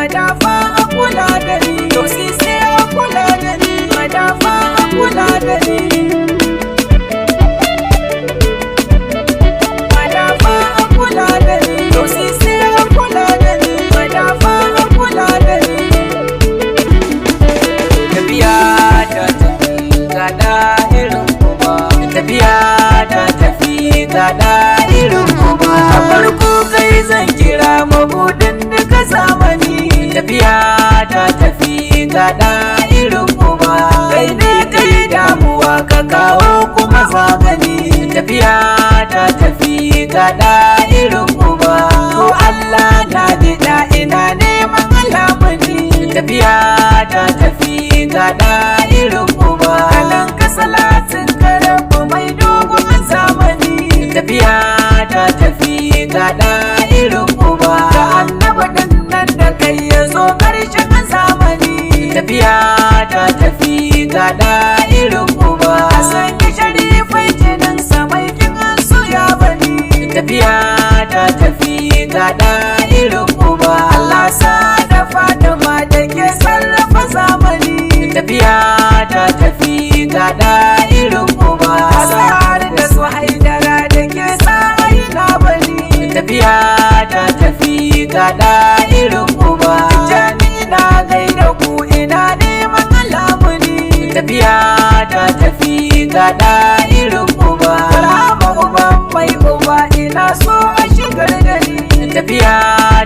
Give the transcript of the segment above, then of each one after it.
madafa a kula da ni, to sai a kula da ni, madafa a kula da ni. Madafa a kula da ni, to sai a kula da ni, madafa a kula da ni. Tafiya ta tafi ga ɗahirin kuma, tafiya ta tafi ga ɗahirin kuma. A farko kai zan kira mabudin duka zamani, tafiya ta tafi ga ɗahirin kuma. Kai ne kai damuwa ka kawo kuma zamani, tafiya ta tafi ga ɗahirin kuma. To Allah na bida ina neman alamuni, tafiya ta tafi ga ɗahirin kuma. Kanan ka salatin karabu mai dogon zamani, tafiya ta tafi ga ɗahirin kuma. Ga annaba nan da kai ya zo ƙarshen zamani, tafiya ta tafi ga ɗahirin kuma. A sanya sharifai jinin samaikin su ya bani, tafiya ta tafi ga ɗahirin kuma. Allah sa da Fatima da ke sarrafa zamani, tafiya ta tafi ga ɗahirin kuma. Asar da su haidara da ke sa aina bani, tafiya ta tafi ga ɗahirin kuma. Jani na gaida ku ina neman alamuni, tafiya ta tafi ga ɗahirin kuma. Rama uban mai uba ina so a shigar da ni, tafiya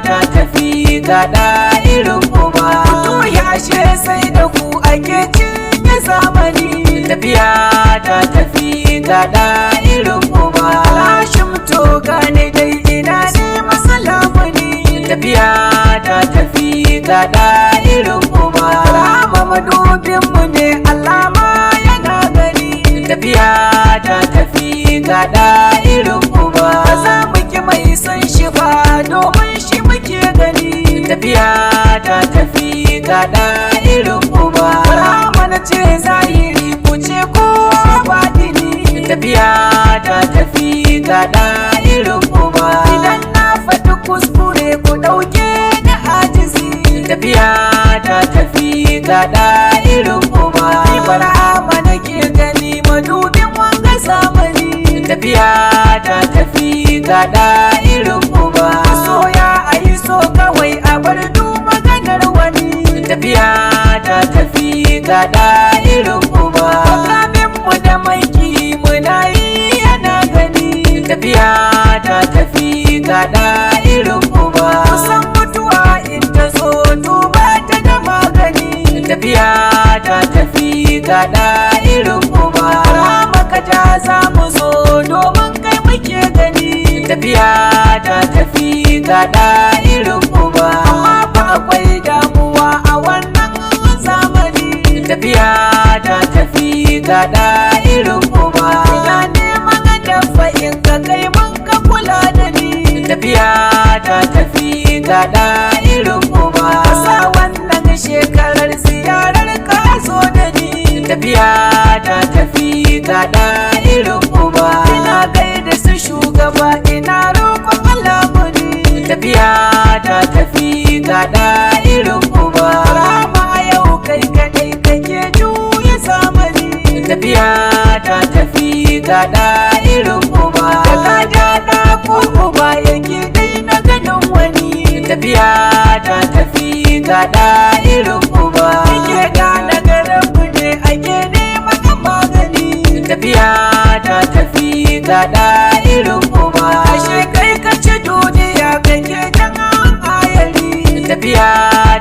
ta tafi ga ɗahirin kuma. To yashe sai da ku ake cinye zamani, tafiya ta tafi ga ɗahirin kuma. Hashim to gane dai ina neman salamuni, tafiya ta tafi ga ɗahirin kuma. Rama madubinmu ne Allah ma yana gani, tafiya ta tafi ga ɗahirin kuma. Ba za mu ki mai son shi ba domin shi muke gani, tafiya ta tafi ga ɗahirin kuma. Rama na ce zahiri ku ce ko batini, tafiya ta tafi ga ɗahirin kuma. Idan na faɗi kuskure ku ɗauke da ajizi, tafiya ta tafi ga ɗahirin kuma. Ibrahima nake gani madubin wanga zamani, tafiya ta tafi ga ɗahirin kuma. Soya a yi so kawai a bar maganar wani, tafiya ta tafi ga ɗahirin kuma. Makaminmu da maiki muna yi yana gani, tafiya ta tafi ga ɗahirin kuma. Kusan mutuwa in ta zo duba ta da magani, tafiya ta tafi ga ɗahirin kuma. Maka ja za mu zo domin kai muke gani, tafiya ta tafi ga ɗahirin kuma. Amma ba akwai damuwa a wannan zamani, tafiya ta tafi ga ɗahirin kuma. Ina neman dafa in ka kai mun ka kula da ni, tafiya ta tafi ga ɗahirin kuma. Kasa wannan shekarar ziyarar ka zo da ni, tafiya ta tafi ga ɗahirin kuma. Ina gaida su shugaba ina roƙon alamuni, tafiya ta tafi ga ɗahirin kuma. Rama yau kai kaɗai kake juya zamani, tafiya ta tafi ga ɗahirin kuma. Da ka ja ko uba yake dai na ganin wani, tafiya ta tafi ga ɗahirin kuma. Ake gane garinmu ne ake neman magani, tafiya ta tafi ga ɗahirin kuma. Ashe kai ka ci duniya kake jan ayari, tafiya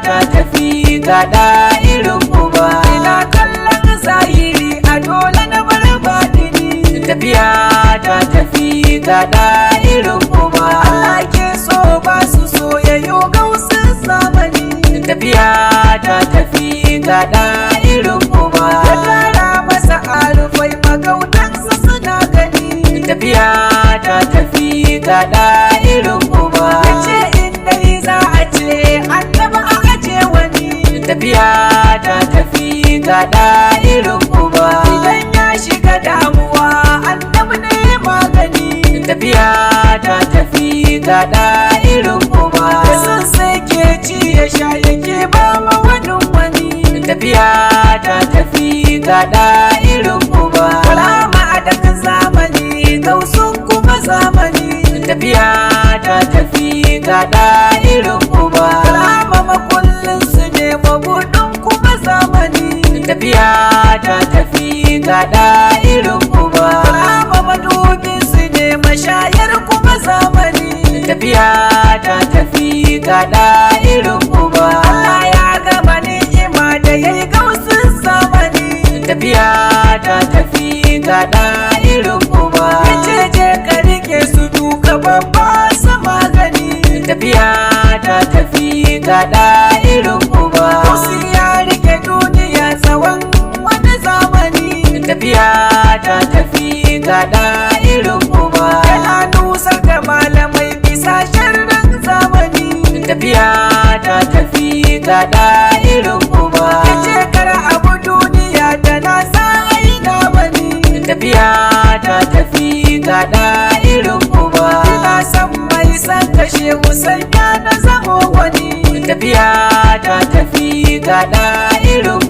ta tafi ga ɗahirin kuma. Ina kallon zahiri a dole na bar batini, tafiya ta tafi ga ɗahirin kuma. Allah ke so ba su so yayo gausin zamani, tafiya ta tafi ga ɗahirin kuma. Ya tara masa alufai magautansa suna gani, tafiya ta tafi ga ɗahirin kuma. Ya ce inda za a ce annaba a aje wani, tafiya ta tafi ga ɗahirin kuma. Idan ya shiga damuwa annabi ne magani, tafiya ta tafi ga ɗahirin kuma. Sun sai ke ci ya sha yake ba ma wani tafiya ta tafi ga irin uba kalama a daga zamani gausun kuma zamani tafiya ta tafi ga irin uba kalama makullin su ne mabudin kuma zamani tafiya ta tafi ga irin uba kalama madubin su ne mashayar kuma zamani tafiya ta tafi ga irin uba Allah ya gama ni'ima da yayi gausun zamani tafiya ta tafi ga irin uba yace je ka rike su duka babba sama gani tafiya ta tafi ga irin uba wasu ya rike duniya tsawon wani zamani tafiya ta tafi ga irin uba yana nusar da malamai bisa sharrin zamani tafiya ta tafi ga irin uba yace kar abu duniya da na sai na bani tafiya ta tafi ga irin uba ina san mai san kashe musanya na zamo wani tafiya ta tafi ga irin